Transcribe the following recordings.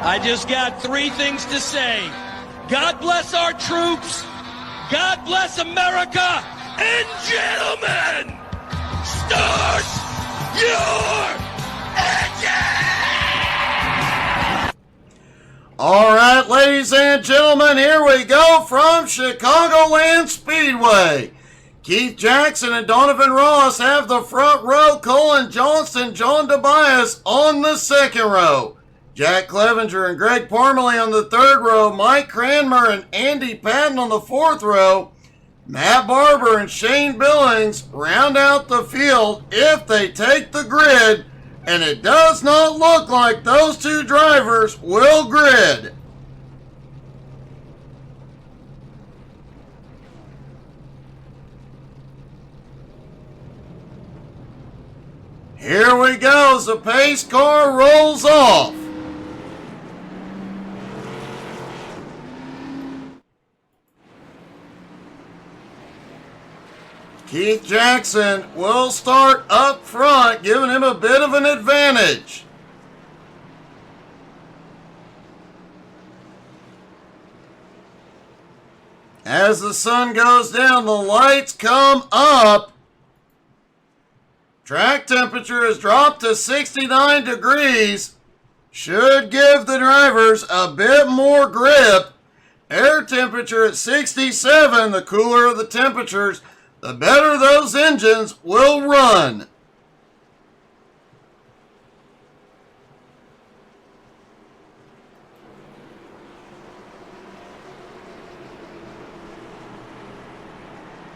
I just got three things to say. God bless our troops. God bless America. And gentlemen, start your engine! All right, ladies and gentlemen, here we go from Chicagoland Speedway. Keith Jackson and Donovan Ross have the front row. Colin Johnston, John Tobias on the second row. Jack Clevenger and Greg Parmalee on the third row. Mike Cranmer and Andy Patton on the fourth row. Matt Barber and Shane Billings round out the field if they take the grid. And it does not look like those two drivers will grid. Here we go as the pace car rolls off. Keith Jackson will start up front, giving him a bit of an advantage. As the sun goes down, the lights come up. Track temperature has dropped to 69 degrees. Should give the drivers a bit more grip. Air temperature at 67, the cooler of the temperatures, the better those engines will run.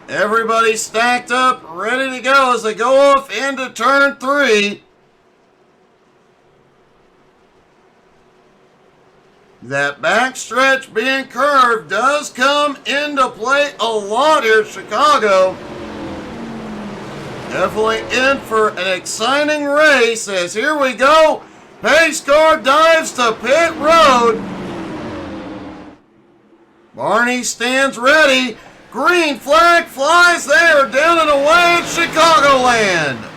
Everybody stacked up, ready to go as they go off into turn 3. That backstretch being curved does come into play a lot here at Chicago. Definitely in for an exciting race as here we go. Pace car dives to pit road. Barney stands ready. Green flag flies there, down and away at Chicagoland.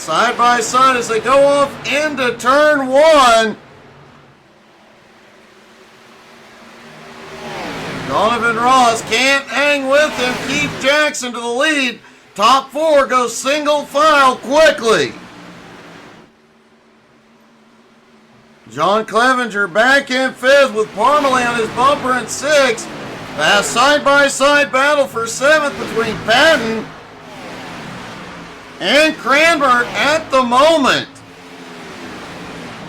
Side by side as they go off into turn 1. Donovan Ross can't hang with him. Keith Jackson to the lead. Top 4 goes single file quickly. John Clevenger back in 5th with Parmalee on his bumper in 6th. Fast side-by-side battle for 7th between Patton and Cranmer at the moment.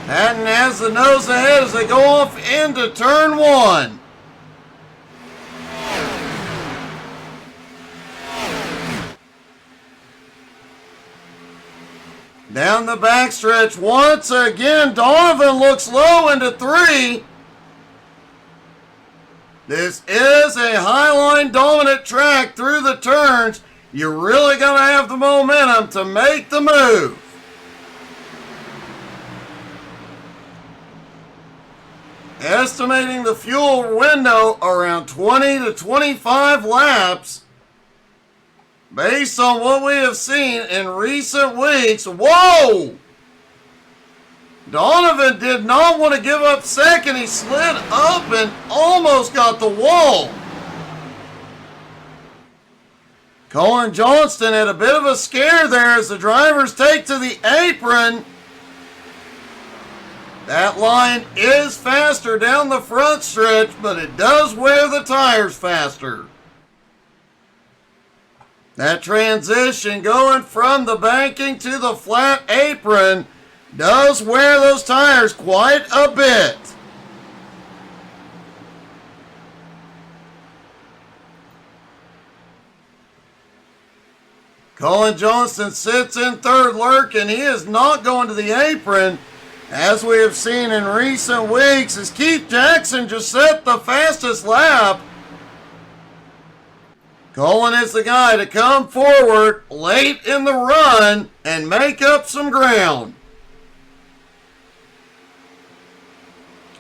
Patton has the nose ahead as they go off into turn 1. Down the backstretch once again. Donovan looks low into 3. This is a highline dominant track through the turns. You're really going to have the momentum to make the move. Estimating the fuel window around 20 to 25 laps. Based on what we have seen in recent weeks. Whoa! Donovan did not want to give up second. He slid up and almost got the wall. Colin Johnston had a bit of a scare there as the drivers take to the apron. That line is faster down the front stretch, but it does wear the tires faster. That transition going from the banking to the flat apron does wear those tires quite a bit. Colin Johnston sits in 3rd lurking. He is not going to the apron, as we have seen in recent weeks, as Keith Jackson just set the fastest lap. Colin is the guy to come forward late in the run and make up some ground.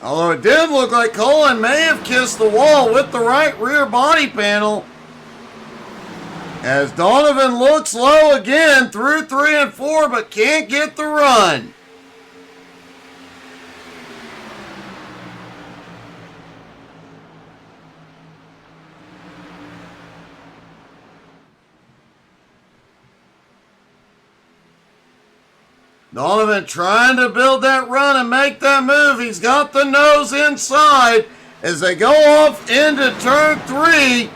Although it did look like Colin may have kissed the wall with the right rear body panel. As Donovan looks low again through 3 and 4, but can't get the run. Donovan trying to build that run and make that move. He's got the nose inside as they go off into turn 3.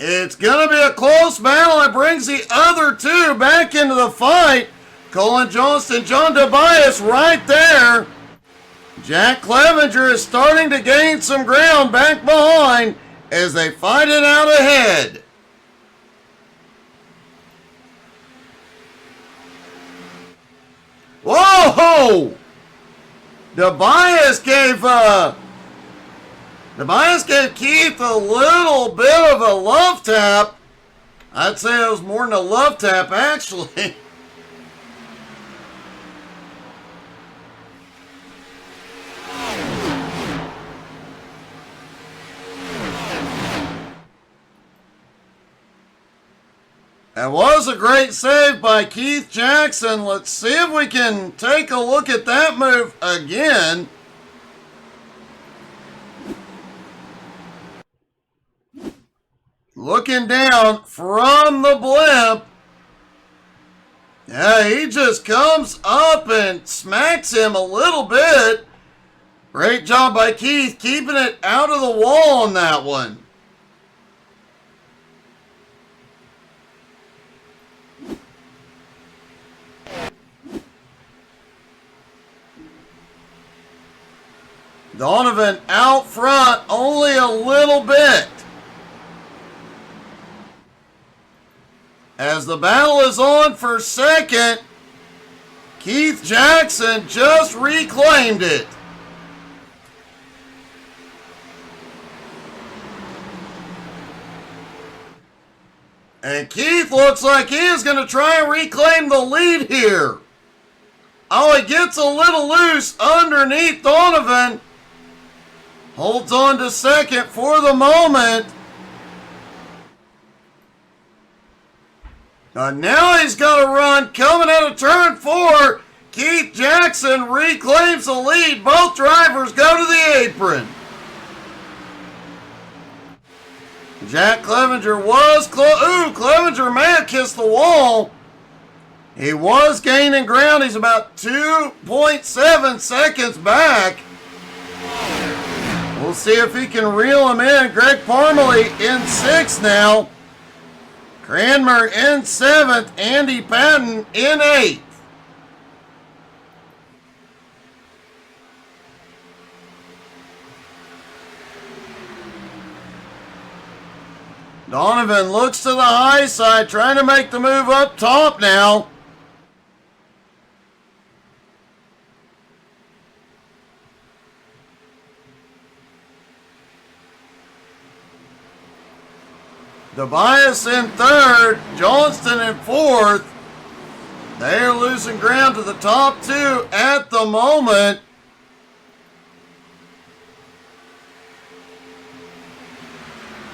It's going to be a close battle. It brings the other two back into the fight. Colin Johnston, John Tobias right there. Jack Clevenger is starting to gain some ground back behind as they fight it out ahead. Whoa! Tobias gave Keith a little bit of a love tap. I'd say it was more than a love tap, actually. That was a great save by Keith Jackson. Let's see if we can take a look at that move again. Looking down from the blimp. Yeah, he just comes up and smacks him a little bit. Great job by Keith keeping it out of the wall on that one. Donovan out front only a little bit. As the battle is on for second, Keith Jackson just reclaimed it. And Keith looks like he is going to try and reclaim the lead here. Oh, he gets a little loose underneath Donovan. Holds on to second for the moment. Now he's got a run coming out of turn 4. Keith Jackson reclaims the lead. Both drivers go to the apron. Jack Clevenger was close. Ooh, Clevenger may have kissed the wall. He was gaining ground. He's about 2.7 seconds back. We'll see if he can reel him in. Greg Parmalee in 6th now. Cranmer in 7th. Andy Patton in 8th. Donovan looks to the high side, trying to make the move up top now. Tobias in 3rd, Johnston in 4th. They are losing ground to the top 2 at the moment.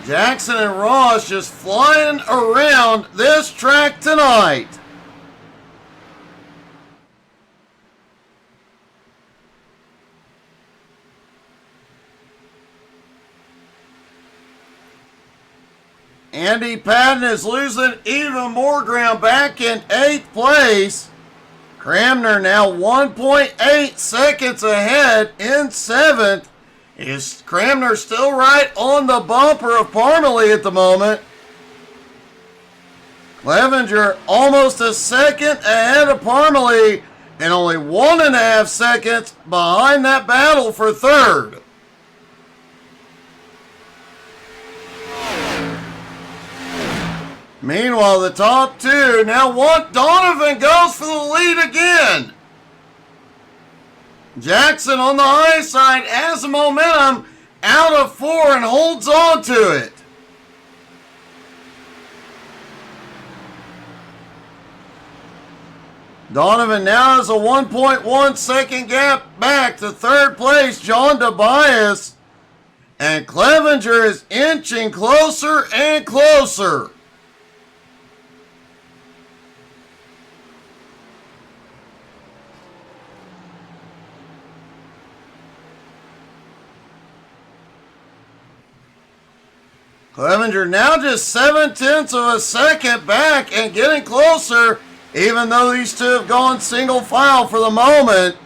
Jackson and Ross just flying around this track tonight. Andy Patton is losing even more ground back in 8th place. Cranmer now 1.8 seconds ahead in 7th. Is Cranmer still right on the bumper of Parmalee at the moment? Clevenger almost a second ahead of Parmalee and only 1.5 seconds behind that battle for 3rd. Meanwhile, the top 2 now Donovan goes for the lead again. Jackson on the high side has the momentum out of 4 and holds on to it. Donovan now has a 1.1 second gap back to 3rd place, John Tobias. And Clevenger is inching closer and closer. Clevenger now just 0.7 of a second back and getting closer, even though these two have gone single file for the moment.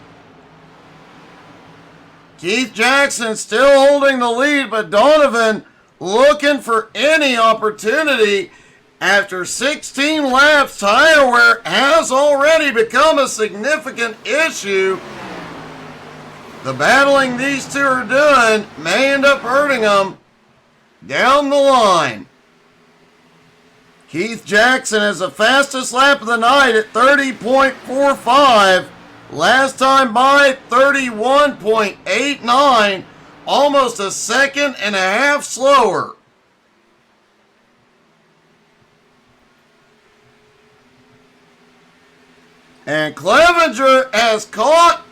Keith Jackson still holding the lead, but Donovan looking for any opportunity. After 16 laps, tire wear has already become a significant issue. The battling these two are doing may end up hurting them down the line. Keith Jackson has the fastest lap of the night at 30.45. Last time by 31.89. Almost a second and a half slower. And Clevenger has caught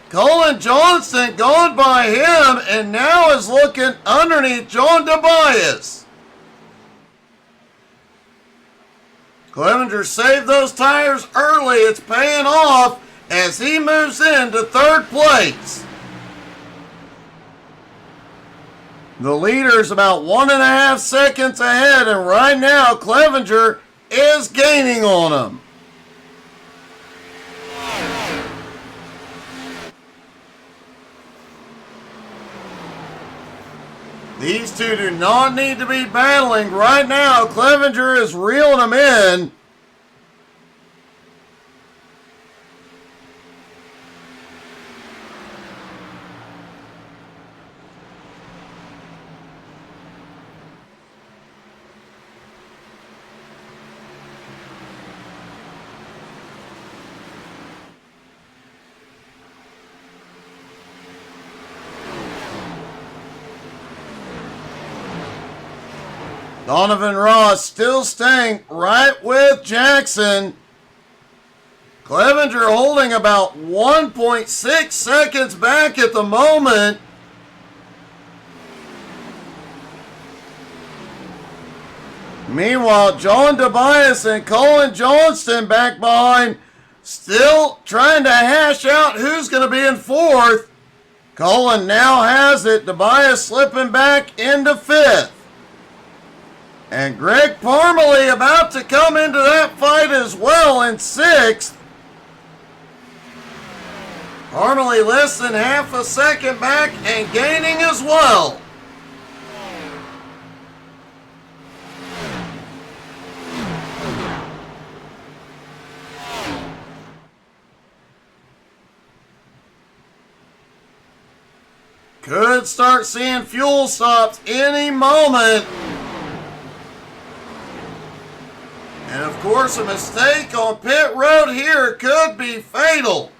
Colin Johnston, gone by him, and now is looking underneath John Tobias. Clevenger saved those tires early. It's paying off as he moves into third place. The leader's about 1.5 seconds ahead, and right now Clevenger is gaining on him. These two do not need to be battling. Right now, Clevenger is reeling them in. Donovan Ross still staying right with Jackson. Clevenger holding about 1.6 seconds back at the moment. Meanwhile, John Tobias and Colin Johnston back behind, still trying to hash out who's going to be in fourth. Colin now has it. Tobias slipping back into fifth. And Greg Parmalee about to come into that fight as well in sixth. Parmalee less than half a second back and gaining as well. Could start seeing fuel stops any moment. And of course, a mistake on pit road here could be fatal.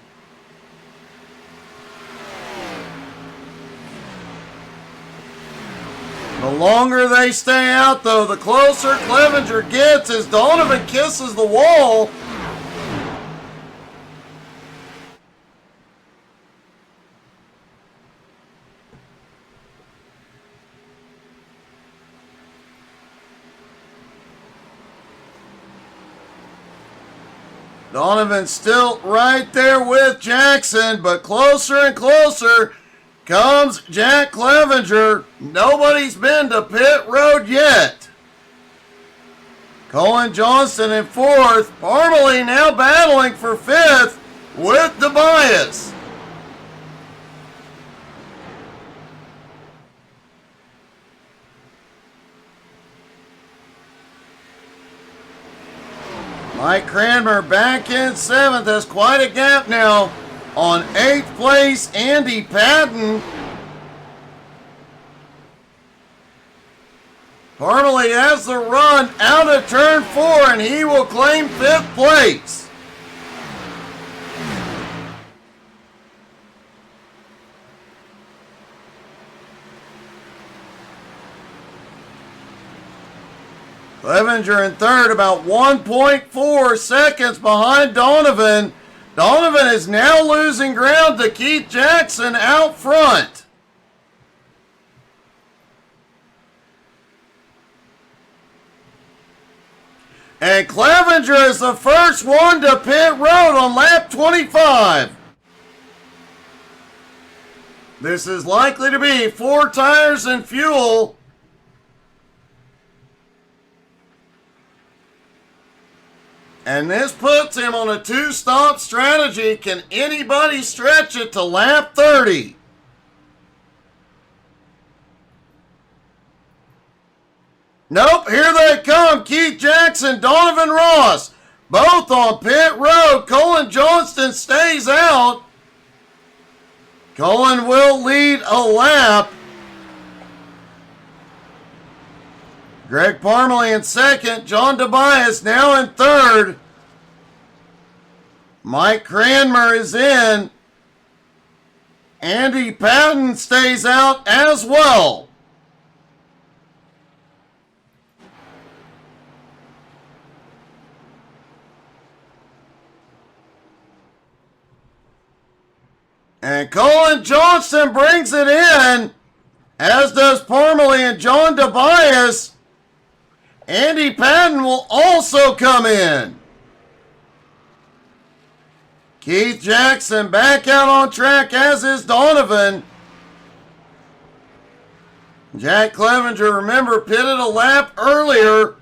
The longer they stay out, though, the closer Clevenger gets as Donovan kisses the wall. Donovan still right there with Jackson, but closer and closer comes Jack Clevenger. Nobody's been to pit road yet. Colin Johnston in fourth. Parmalee now battling for fifth with Tobias. Mike Cranmer back in seventh. Has quite a gap now on eighth place, Andy Patton. Parmalee has the run out of turn four, and he will claim fifth place. Clevenger in third, about 1.4 seconds behind Donovan. Donovan is now losing ground to Keith Jackson out front. And Clevenger is the first one to pit road on lap 25. This is likely to be 4 tires and fuel. And this puts him on a 2-stop strategy. Can anybody stretch it to lap 30? Nope, here they come. Keith Jackson, Donovan Ross, both on pit road. Colin Johnston stays out. Colin will lead a lap. Greg Parmalee in second. John Tobias now in third. Mike Cranmer is in. Andy Patton stays out as well. And Colin Johnston brings it in, as does Parmalee and John Tobias. Andy Patton will also come in. Keith Jackson back out on track, as is Donovan. Jack Clevenger, remember, pitted a lap earlier.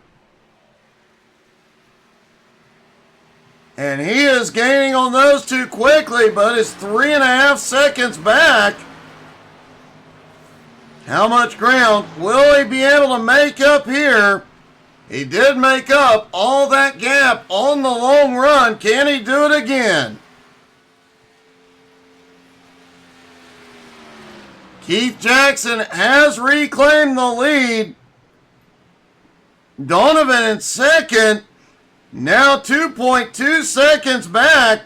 And he is gaining on those two quickly, but is 3.5 seconds back. How much ground will he be able to make up here? He did make up all that gap on the long run. Can he do it again? Keith Jackson has reclaimed the lead. Donovan in second. Now 2.2 seconds back.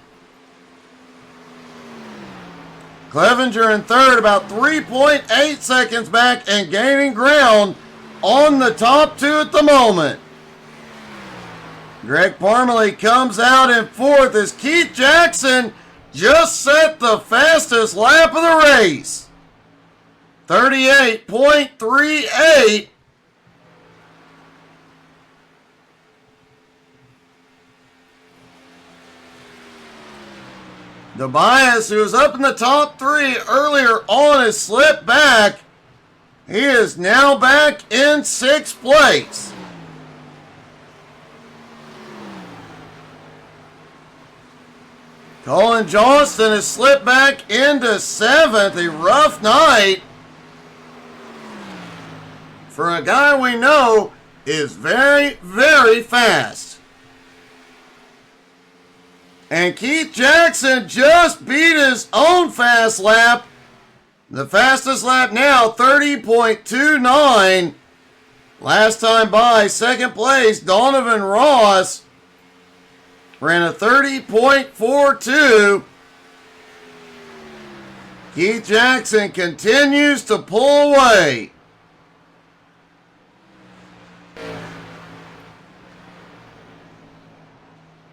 Clevenger in third, about 3.8 seconds back and gaining ground on the top two at the moment. Greg Parmalee comes out in fourth as Keith Jackson just set the fastest lap of the race. 38.38. Tobias, who was up in the top three earlier on, has slipped back. He is now back in 6th place. Colin Johnston has slipped back into 7th. A rough night for a guy we know is very, very fast. And Keith Jackson just beat his own fast lap. The fastest lap now, 30.29. Last time by, second place, Donovan Ross ran a 30.42. Keith Jackson continues to pull away.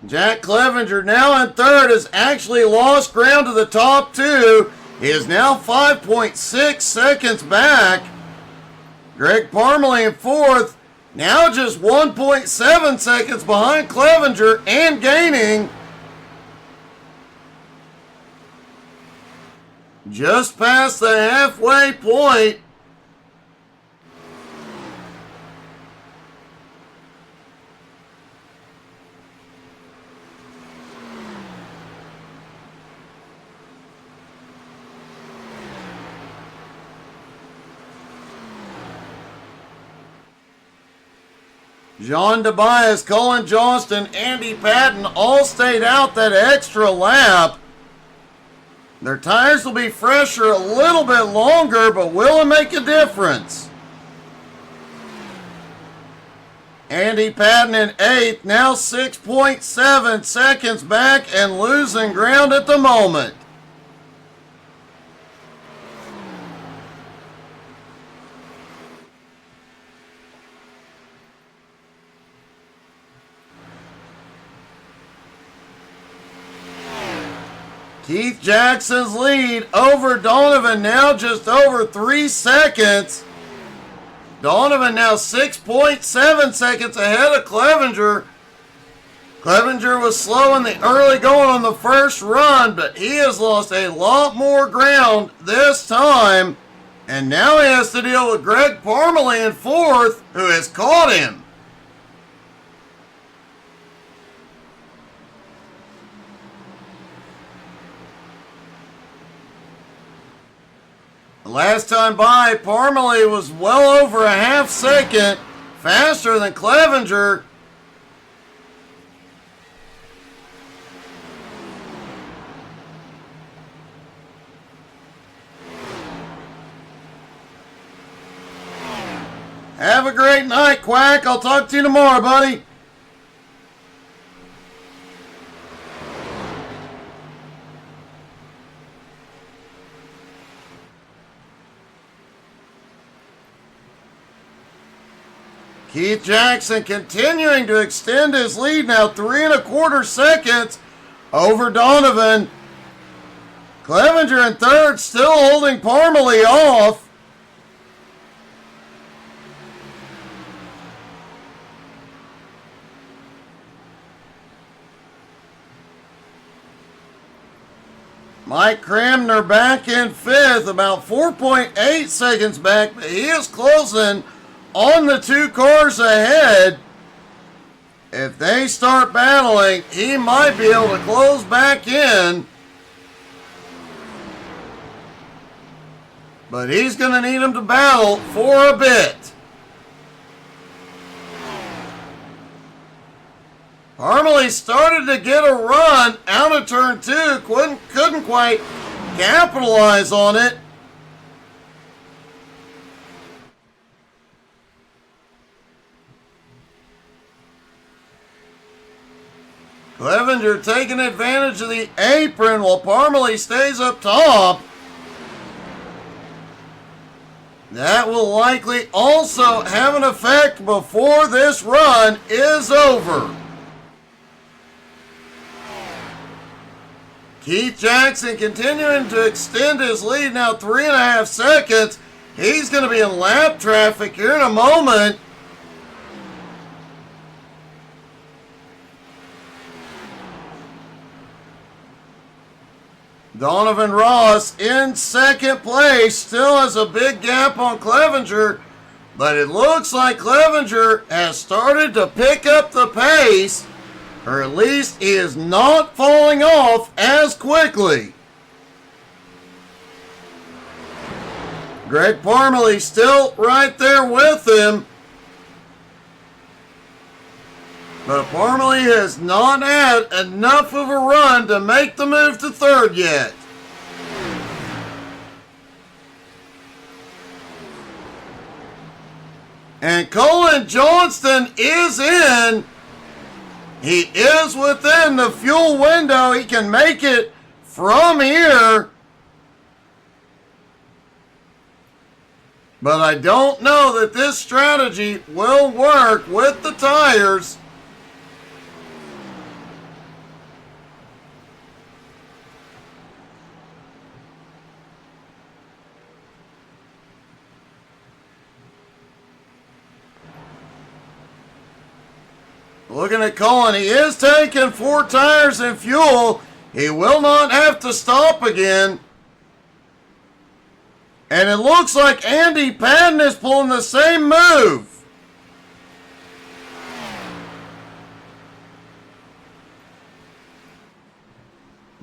Jack Clevenger now in third has actually lost ground to the top two. He is now 5.6 seconds back. Greg Parmalee in fourth, now just 1.7 seconds behind Clevenger and gaining. Just past the halfway point. John Tobias, Colin Johnston, Andy Patton all stayed out that extra lap. Their tires will be fresher a little bit longer, but will it make a difference? Andy Patton in 8th, now 6.7 seconds back and losing ground at the moment. Keith Jackson's lead over Donovan now just over 3 seconds. Donovan now 6.7 seconds ahead of Clevenger. Clevenger was slow in the early going on the first run, but he has lost a lot more ground this time. And now he has to deal with Greg Parmalee in fourth, who has caught him. The last time by, Parmalee was well over a half second faster than Clevenger. Have a great night, Quack. I'll talk to you tomorrow, buddy. Keith Jackson continuing to extend his lead now 3 1/4 seconds over Donovan. Clevenger in third, still holding Parmalee off. Mike Cramner back in fifth, about 4.8 seconds back, but he is closing on the 2 cars ahead. If they start battling, he might be able to close back in. But he's going to need them to battle for a bit. Parmalee started to get a run out of turn 2, couldn't quite capitalize on it. Clevenger taking advantage of the apron while Parmalee stays up top. That will likely also have an effect before this run is over. Keith Jackson continuing to extend his lead now 3 1/2 seconds. He's going to be in lap traffic here in a moment. Donovan Ross in second place, still has a big gap on Clevenger, but it looks like Clevenger has started to pick up the pace, or at least he is not falling off as quickly. Greg Parmalee still right there with him, but Parmalee has not had enough of a run to make the move to third yet. And Colin Johnston is in. He is within the fuel window. He can make it from here. But I don't know that this strategy will work with the tires. Looking at Colin, he is taking 4 tires and fuel. He will not have to stop again. And it looks like Andy Patton is pulling the same move.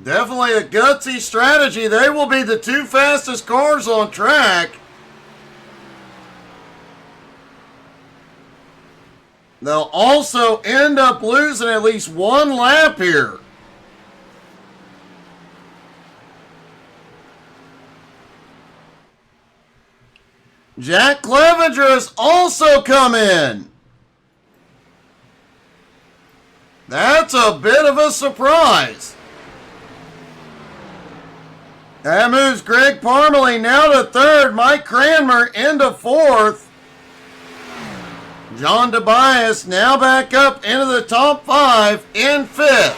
Definitely a gutsy strategy. They will be the 2 fastest cars on track. They'll also end up losing at least 1 lap here. Jack Clevenger has also come in. That's a bit of a surprise. That moves Greg Parmalee now to third. Mike Cranmer into fourth. John Tobias now back up into the top 5 in fifth.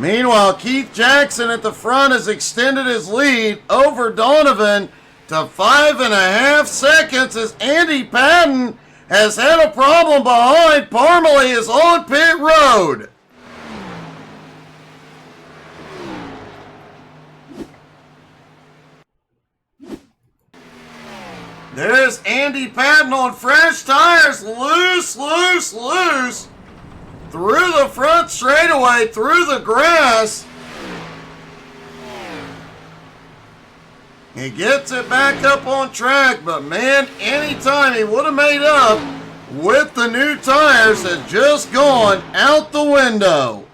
Meanwhile, Keith Jackson at the front has extended his lead over Donovan to 5.5 seconds as Andy Patton has had a problem behind. Parmalee is on pit road. There's Andy Patton on fresh tires. Loose. Through the front straightaway, through the grass. He gets it back up on track, but man, anytime he would have made up with the new tires has just gone out the window.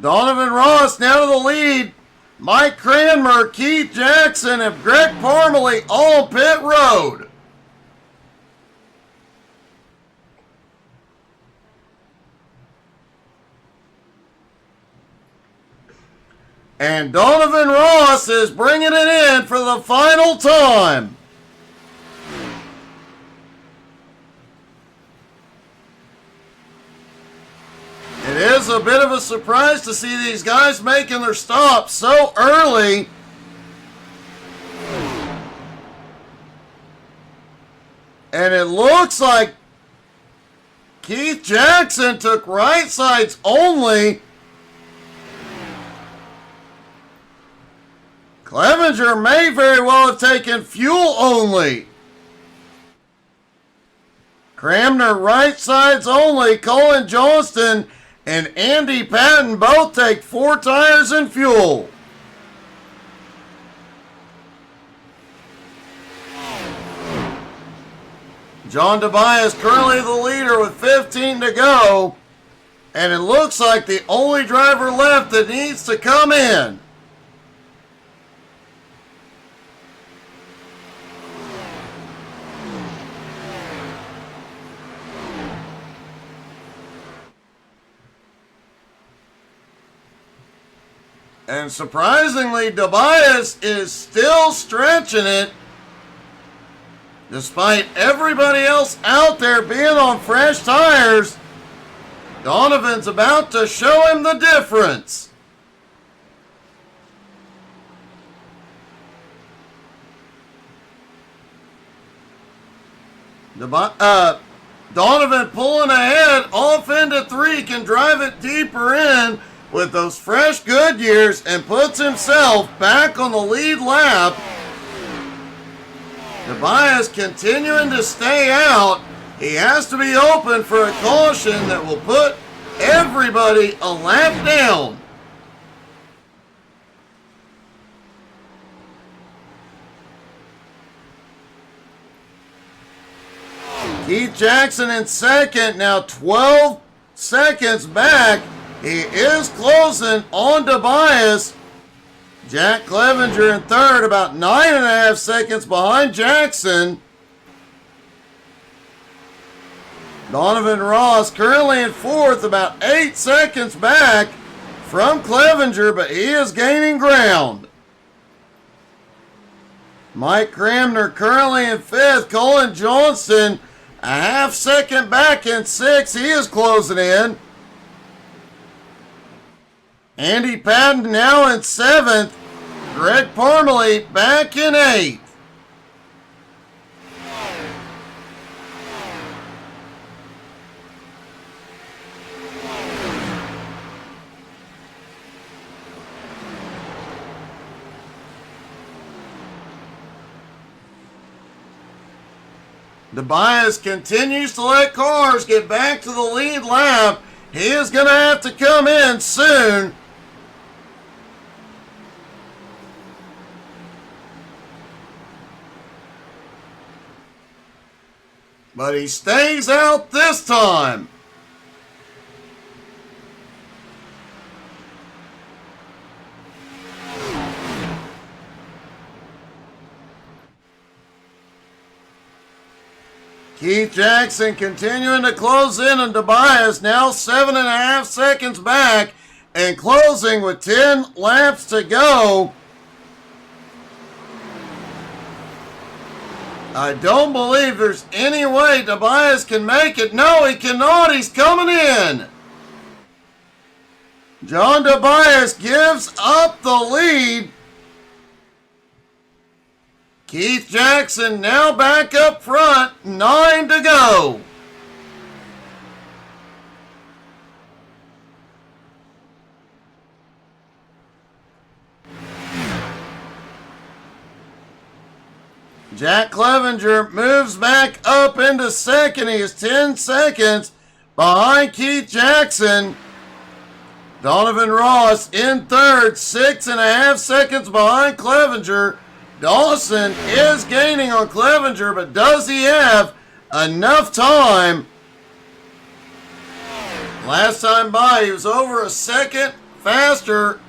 Donovan Ross now to the lead. Mike Cranmer, Keith Jackson, and Greg Parmalee all pit road. And Donovan Ross is bringing it in for the final time. It is a bit of a surprise to see these guys making their stops so early. And it looks like Keith Jackson took right sides only. Clevenger may very well have taken fuel only. Cramner right sides only. Colin Johnston and Andy Patton both take 4 tires and fuel. John DeBay is currently the leader with 15 to go. And it looks like the only driver left that needs to come in. And surprisingly, Tobias is still stretching it. Despite everybody else out there being on fresh tires, Donovan's about to show him the difference. Donovan pulling ahead off into 3, can drive it deeper in with those fresh Goodyears and puts himself back on the lead lap. Tobias continuing to stay out. He has to be open for a caution that will put everybody a lap down. Keith Jackson in second, now 12 seconds back. He is closing on Tobias. Jack Clevenger in third, about 9.5 seconds behind Jackson. Donovan Ross currently in fourth, about 8 seconds back from Clevenger, but he is gaining ground. Mike Cramner currently in fifth. Colin Johnston a half second back in sixth. He is closing in. Andy Patton now in seventh. Greg Parmalee back in eighth. Tobias continues to let cars get back to the lead lap. He is going to have to come in soon. But he stays out this time. Keith Jackson continuing to close in on Tobias, now 7.5 seconds back and closing with 10 laps to go. I don't believe there's any way Tobias can make it. No, he cannot. He's coming in. John Tobias gives up the lead. Keith Jackson now back up front. 9 to go. Jack Clevenger moves back up into second. He is 10 seconds behind Keith Jackson. Donovan Ross in third, 6.5 seconds behind Clevenger. Dawson is gaining on Clevenger, but does he have enough time? Last time by, he was over a second faster.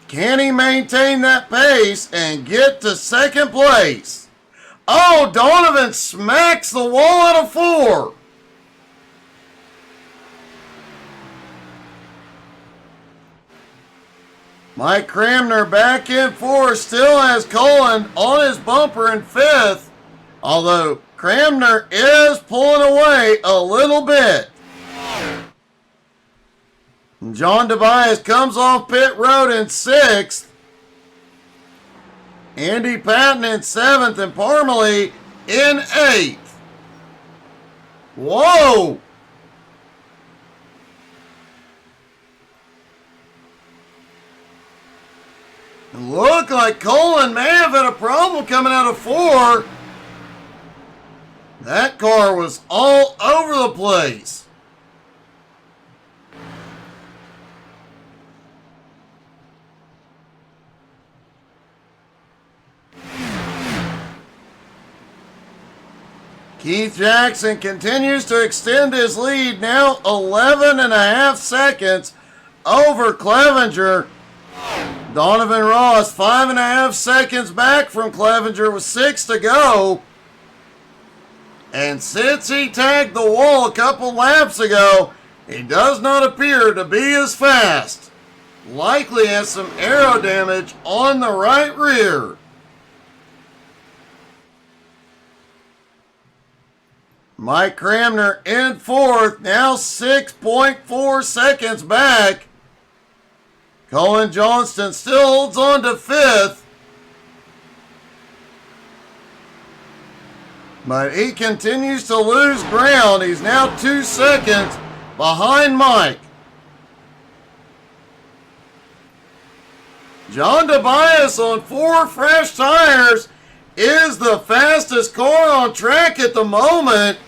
Can he maintain that pace and get to second place? Oh, Donovan smacks the wall out of 4. Mike Cramner back in 4, still has Cullen on his bumper in 5th, although Cramner is pulling away a little bit. John Tobias comes off pit road in 6th. Andy Patton in 7th and Parmalee in 8th. Whoa! Looked like Colin may have had a problem coming out of 4. That car was all over the place. Keith Jackson continues to extend his lead, now 11.5 seconds over Clevenger. Donovan Ross 5.5 seconds back from Clevenger with 6 to go. And since he tagged the wall a couple laps ago, he does not appear to be as fast. Likely has some aero damage on the right rear. Mike Cramner in 4th, now 6.4 seconds back. Colin Johnston still holds on to 5th. But he continues to lose ground. He's now 2 seconds behind Mike. John Tobias on 4 fresh tires is the fastest car on track at the moment.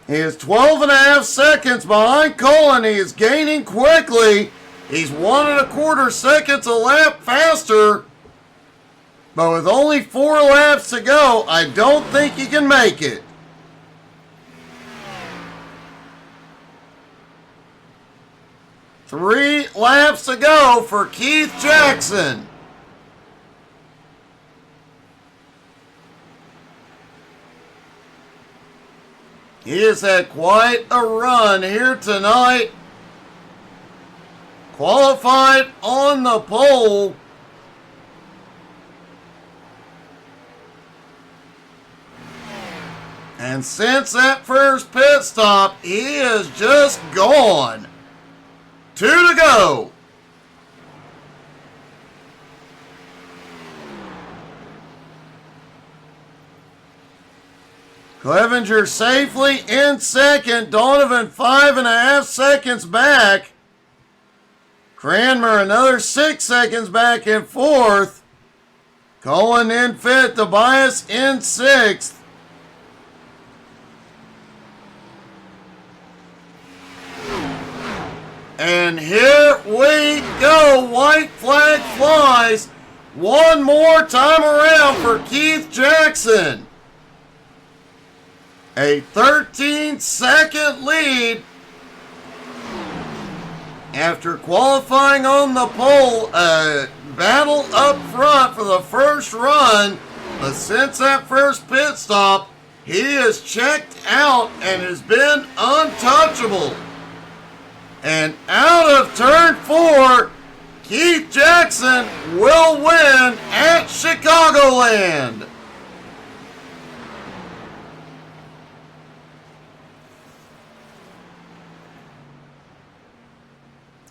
He is 12.5 seconds behind Cullen. He is gaining quickly. He's 1.25 seconds a lap faster. But with only 4 laps to go, I don't think he can make it. Three laps to go for Keith Jackson. He has had quite a run here tonight. Qualified on the pole. And since that first pit stop, he is just gone. 2 to go. Clevenger safely in second. Donovan 5.5 seconds back. Cranmer another 6 seconds back in 4th. Cullen in 5th. Tobias in 6th. And here we go. White flag flies. One more time around for Keith Jackson. A 13-second lead after qualifying on the pole. A battle up front for the first run. But since that first pit stop, he has checked out and has been untouchable. And out of turn 4, Keith Jackson will win at Chicagoland.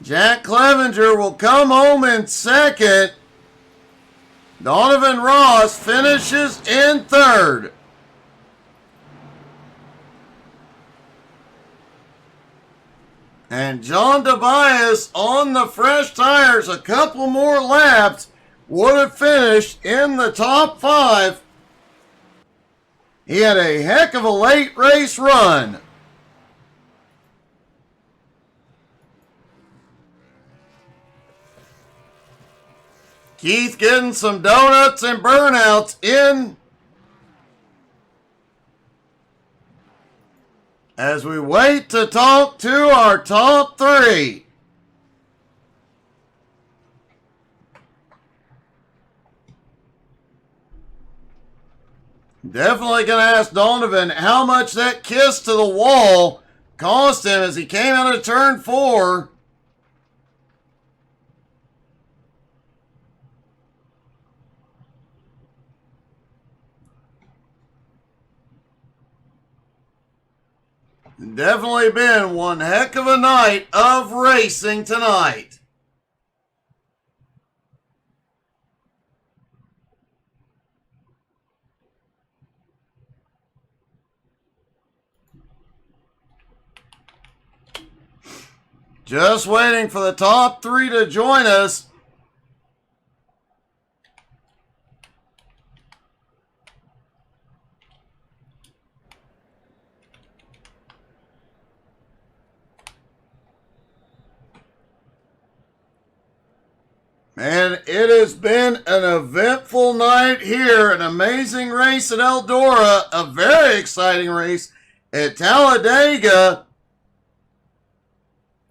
Jack Clevenger will come home in second. Donovan Ross finishes in third. And John Tobias on the fresh tires, a couple more laps, would have finished in the top 5. He had a heck of a late race run. Keith getting some donuts and burnouts in as we wait to talk to our top 3. Definitely going to ask Donovan how much that kiss to the wall cost him as he came out of turn 4. Definitely been one heck of a night of racing tonight. Just waiting for the top 3 to join us. Man, it has been an eventful night here. An amazing race at Eldora. A very exciting race at Talladega.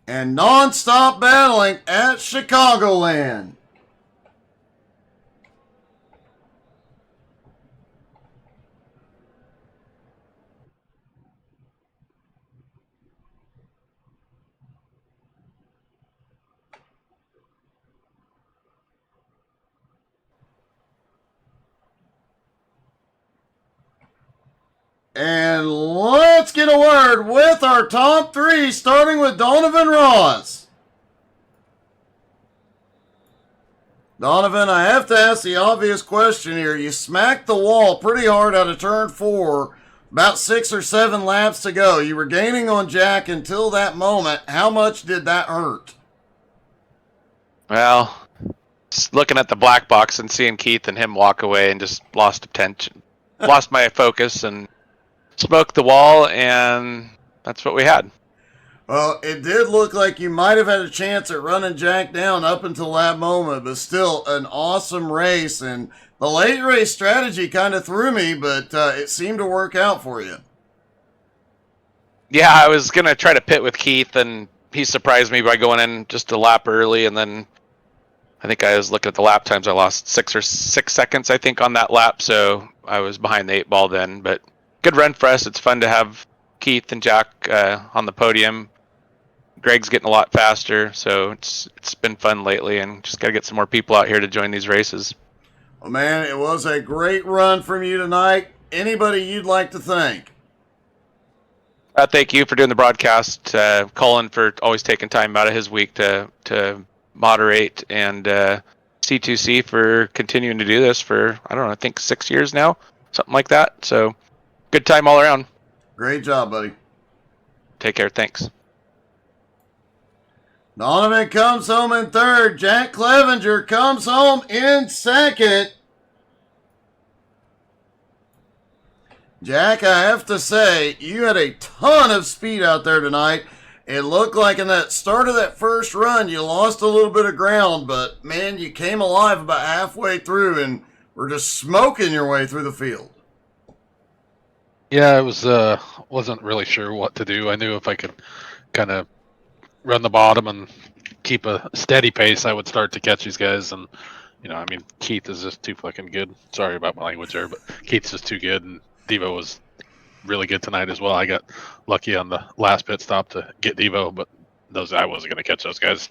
And non-stop battling at Chicagoland. And let's get a word with our top 3, starting with Donovan Ross. Donovan, I have to ask the obvious question here. You smacked the wall pretty hard out of turn 4, about 6 or 7 laps to go. You were gaining on Jack until that moment. How much did that hurt? Well, just looking at the black box and seeing Keith and him walk away and just lost attention, lost my focus and smoked the wall, and that's what we had. Well, it did look like you might have had a chance at running Jack down up until that moment, but still an awesome race. And the late race strategy kind of threw me, but it seemed to work out for you. Yeah, I was going to try to pit with Keith, and he surprised me by going in just a lap early, and then I think I was looking at the lap times. I lost 6 seconds, I think, on that lap, so I was behind the 8 ball then, but good run for us. It's fun to have Keith and Jack on the podium. Greg's getting a lot faster, so it's been fun lately, and just got to get some more people out here to join these races. Well, man, it was a great run from you tonight. Anybody you'd like to thank? Thank you for doing the broadcast. Colin for always taking time out of his week to moderate, and C2C for continuing to do this for, I don't know, I think 6 years now, something like that. So good time all around. Great job, buddy. Take care. Thanks. Donovan comes home in third. Jack Clevenger comes home in second. Jack, I have to say, you had a ton of speed out there tonight. It looked like in that start of that first run, you lost a little bit of ground, but man, you came alive about halfway through and were just smoking your way through the field. Yeah, I wasn't really sure what to do. I knew if I could kind of run the bottom and keep a steady pace, I would start to catch these guys. And, I mean, Keith is just too fucking good. Sorry about my language there, but Keith's just too good. And Devo was really good tonight as well. I got lucky on the last pit stop to get Devo, but I wasn't going to catch those guys.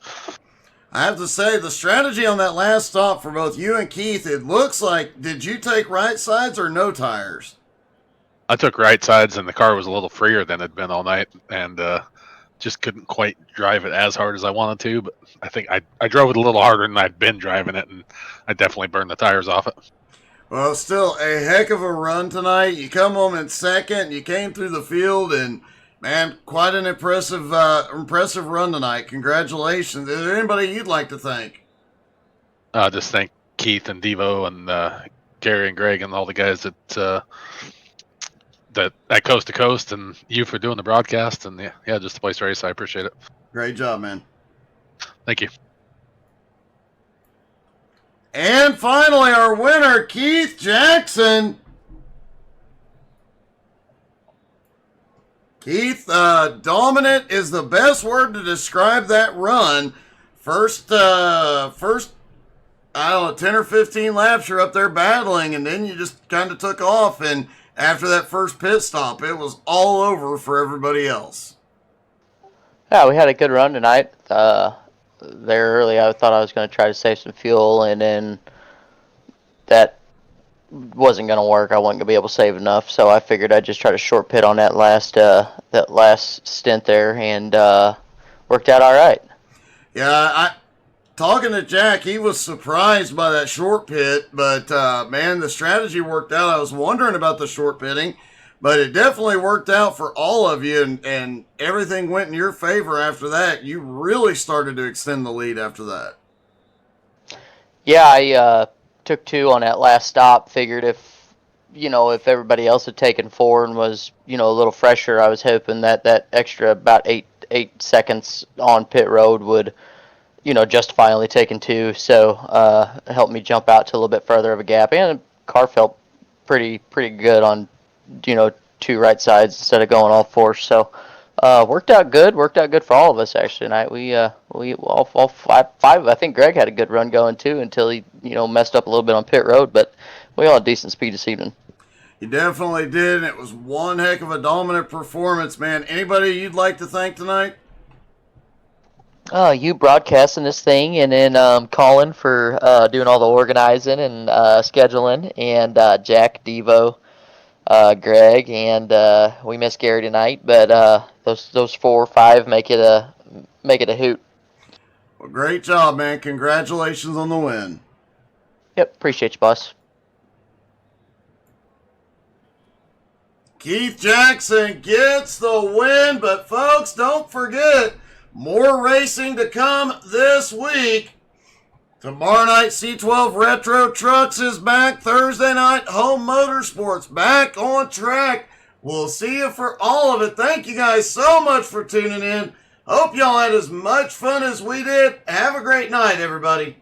I have to say, the strategy on that last stop for both you and Keith, it looks like, did you take right sides or no tires? I took right sides, and the car was a little freer than it'd been all night, and just couldn't quite drive it as hard as I wanted to. But I think I drove it a little harder than I'd been driving it, and I definitely burned the tires off it. Well, still a heck of a run tonight. You come home in second. You came through the field, and man, quite an impressive run tonight. Congratulations. Is there anybody you'd like to thank? Just thank Keith and Devo and Gary and Greg and all the guys that at Coast to Coast, and you for doing the broadcast, and yeah, just the place race. I appreciate it. Great job, man. Thank you. And finally, our winner, Keith Jackson. Keith, dominant is the best word to describe that run. First, I don't know, 10 or 15 laps, you're up there battling, and then you just kind of took off, and after that first pit stop, it was all over for everybody else. Yeah, we had a good run tonight. There early, I thought I was going to try to save some fuel, and then that wasn't going to work. I wasn't going to be able to save enough, so I figured I'd just try to short pit on that last stint there, and worked out all right. Yeah, talking to Jack, he was surprised by that short pit, but man, the strategy worked out. I was wondering about the short pitting, but it definitely worked out for all of you, and everything went in your favor after that. You really started to extend the lead after that. Yeah, I took 2 on that last stop. Figured if everybody else had taken 4 and was, a little fresher, I was hoping that extra about 8 seconds on pit road would, justify only taking 2. So it helped me jump out to a little bit further of a gap, and the car felt pretty good on 2 right sides instead of going all 4. So worked out good for all of us actually tonight. We all 5, I think Greg had a good run going too until he messed up a little bit on pit road, but we all had decent speed this evening. You definitely did, and it was one heck of a dominant performance, man. Anybody you'd like to thank tonight? You broadcasting this thing, and then Colin for doing all the organizing and scheduling, and Jack, Devo, Greg, and we missed Gary tonight, but those 4 or 5 make it a hoot. Well, great job, man. Congratulations on the win. Yep, appreciate you, boss. Keith Jackson gets the win, but folks, don't forget, more racing to come this week. Tomorrow night, C12 Retro Trucks is back. Thursday night, Home Motorsports back on track. We'll see you for all of it. Thank you guys so much for tuning in. Hope y'all had as much fun as we did. Have a great night, everybody.